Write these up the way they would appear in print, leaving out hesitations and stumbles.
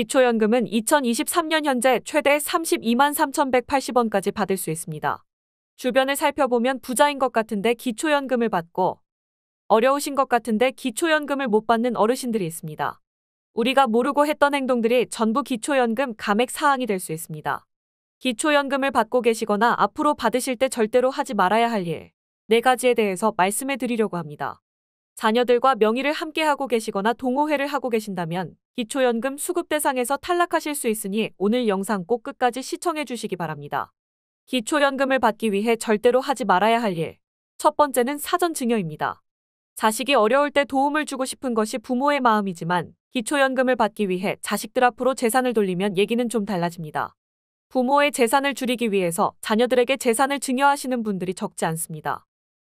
기초연금은 2023년 현재 최대 32만 3,180원까지 받을 수 있습니다. 주변을 살펴보면 부자인 것 같은데 기초연금을 받고 어려우신 것 같은데 기초연금을 못 받는 어르신들이 있습니다. 우리가 모르고 했던 행동들이 전부 기초연금 감액 사항이 될 수 있습니다. 기초연금을 받고 계시거나 앞으로 받으실 때 절대로 하지 말아야 할 일 4가지에 대해서 말씀해 드리려고 합니다. 자녀들과 명의를 함께 하고 계시거나 동호회를 하고 계신다면 기초연금 수급 대상에서 탈락하실 수 있으니 오늘 영상 꼭 끝까지 시청해 주시기 바랍니다. 기초연금을 받기 위해 절대로 하지 말아야 할 일. 첫 번째는 사전 증여입니다. 자식이 어려울 때 도움을 주고 싶은 것이 부모의 마음이지만 기초연금을 받기 위해 자식들 앞으로 재산을 돌리면 얘기는 좀 달라집니다. 부모의 재산을 줄이기 위해서 자녀들에게 재산을 증여하시는 분들이 적지 않습니다.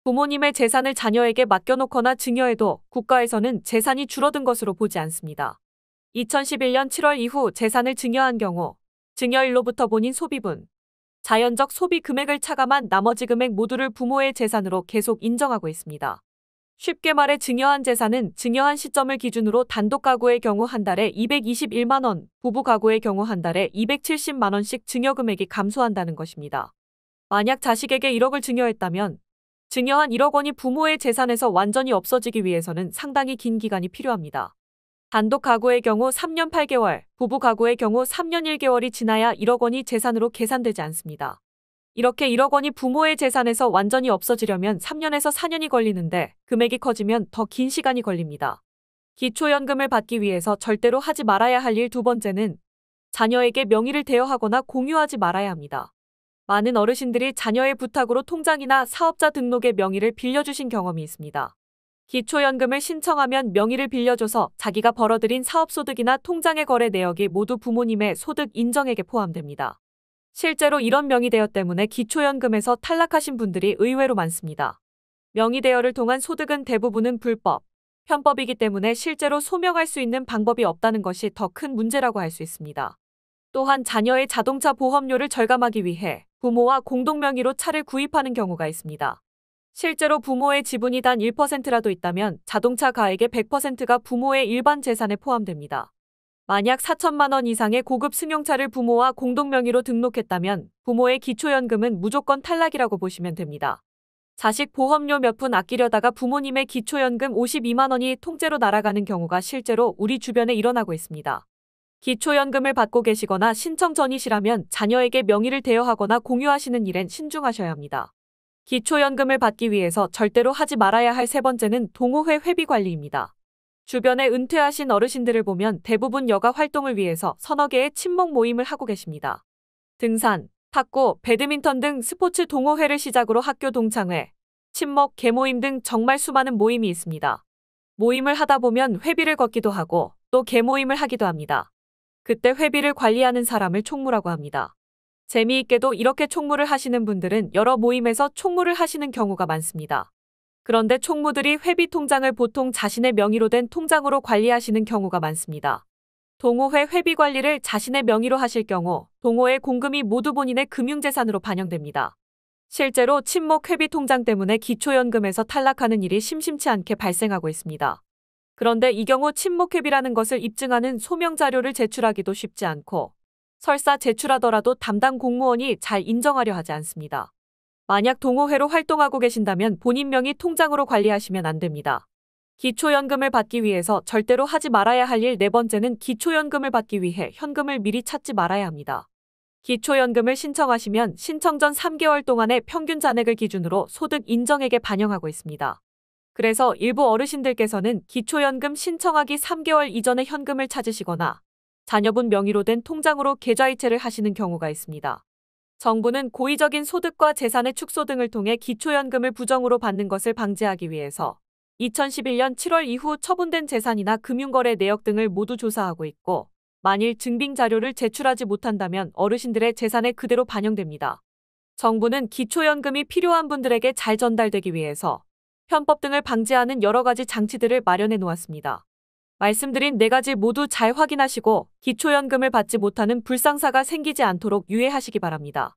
부모님의 재산을 자녀에게 맡겨놓거나 증여해도 국가에서는 재산이 줄어든 것으로 보지 않습니다. 2011년 7월 이후 재산을 증여한 경우 증여일로부터 본인 소비분, 자연적 소비 금액을 차감한 나머지 금액 모두를 부모의 재산으로 계속 인정하고 있습니다. 쉽게 말해 증여한 재산은 증여한 시점을 기준으로 단독 가구의 경우 한 달에 221만 원, 부부 가구의 경우 한 달에 270만 원씩 증여 금액이 감소한다는 것입니다. 만약 자식에게 1억을 증여했다면 증여한 1억 원이 부모의 재산에서 완전히 없어지기 위해서는 상당히 긴 기간이 필요합니다. 단독 가구의 경우 3년 8개월, 부부 가구의 경우 3년 1개월이 지나야 1억 원이 재산으로 계산되지 않습니다. 이렇게 1억 원이 부모의 재산에서 완전히 없어지려면 3년에서 4년이 걸리는데 금액이 커지면 더 긴 시간이 걸립니다. 기초연금을 받기 위해서 절대로 하지 말아야 할 일 두 번째는 자녀에게 명의를 대여하거나 공유하지 말아야 합니다. 많은 어르신들이 자녀의 부탁으로 통장이나 사업자 등록의 명의를 빌려주신 경험이 있습니다. 기초연금을 신청하면 명의를 빌려줘서 자기가 벌어들인 사업소득이나 통장의 거래 내역이 모두 부모님의 소득 인정액에 포함됩니다. 실제로 이런 명의 대여 때문에 기초연금에서 탈락하신 분들이 의외로 많습니다. 명의 대여를 통한 소득은 대부분은 불법, 편법이기 때문에 실제로 소명할 수 있는 방법이 없다는 것이 더 큰 문제라고 할 수 있습니다. 또한 자녀의 자동차 보험료를 절감하기 위해 부모와 공동명의로 차를 구입하는 경우가 있습니다. 실제로 부모의 지분이 단 1%라도 있다면 자동차 가액의 100%가 부모의 일반 재산에 포함됩니다. 만약 4천만 원 이상의 고급 승용차를 부모와 공동명의로 등록했다면 부모의 기초연금은 무조건 탈락이라고 보시면 됩니다. 자식 보험료 몇 푼 아끼려다가 부모님의 기초연금 52만 원이 통째로 날아가는 경우가 실제로 우리 주변에 일어나고 있습니다. 기초연금을 받고 계시거나 신청 전이시라면 자녀에게 명의를 대여하거나 공유하시는 일엔 신중하셔야 합니다. 기초연금을 받기 위해서 절대로 하지 말아야 할 세 번째는 동호회 회비 관리입니다. 주변에 은퇴하신 어르신들을 보면 대부분 여가 활동을 위해서 서너 개의 친목 모임을 하고 계십니다. 등산, 탁구, 배드민턴 등 스포츠 동호회를 시작으로 학교 동창회, 친목, 개모임 등 정말 수많은 모임이 있습니다. 모임을 하다 보면 회비를 걷기도 하고 또 개모임을 하기도 합니다. 그때 회비를 관리하는 사람을 총무라고 합니다. 재미있게도 이렇게 총무를 하시는 분들은 여러 모임에서 총무를 하시는 경우가 많습니다. 그런데 총무들이 회비 통장을 보통 자신의 명의로 된 통장으로 관리하시는 경우가 많습니다. 동호회 회비 관리를 자신의 명의로 하실 경우 동호회 공금이 모두 본인의 금융재산으로 반영됩니다. 실제로 친목 회비 통장 때문에 기초연금에서 탈락하는 일이 심심치 않게 발생하고 있습니다. 그런데 이 경우 친목회비라는 것을 입증하는 소명자료를 제출하기도 쉽지 않고 설사 제출하더라도 담당 공무원이 잘 인정하려 하지 않습니다. 만약 동호회로 활동하고 계신다면 본인 명의 통장으로 관리하시면 안 됩니다. 기초연금을 받기 위해서 절대로 하지 말아야 할 일 네 번째는 기초연금을 받기 위해 현금을 미리 찾지 말아야 합니다. 기초연금을 신청하시면 신청 전 3개월 동안의 평균 잔액을 기준으로 소득 인정액에 반영하고 있습니다. 그래서 일부 어르신들께서는 기초연금 신청하기 3개월 이전에 현금을 찾으시거나 자녀분 명의로 된 통장으로 계좌이체를 하시는 경우가 있습니다. 정부는 고의적인 소득과 재산의 축소 등을 통해 기초연금을 부정으로 받는 것을 방지하기 위해서 2011년 7월 이후 처분된 재산이나 금융거래 내역 등을 모두 조사하고 있고 만일 증빙 자료를 제출하지 못한다면 어르신들의 재산에 그대로 반영됩니다. 정부는 기초연금이 필요한 분들에게 잘 전달되기 위해서 편법 등을 방지하는 여러 가지 장치들을 마련해 놓았습니다. 말씀드린 4가지 모두 잘 확인하시고 기초연금을 받지 못하는 불상사가 생기지 않도록 유의하시기 바랍니다.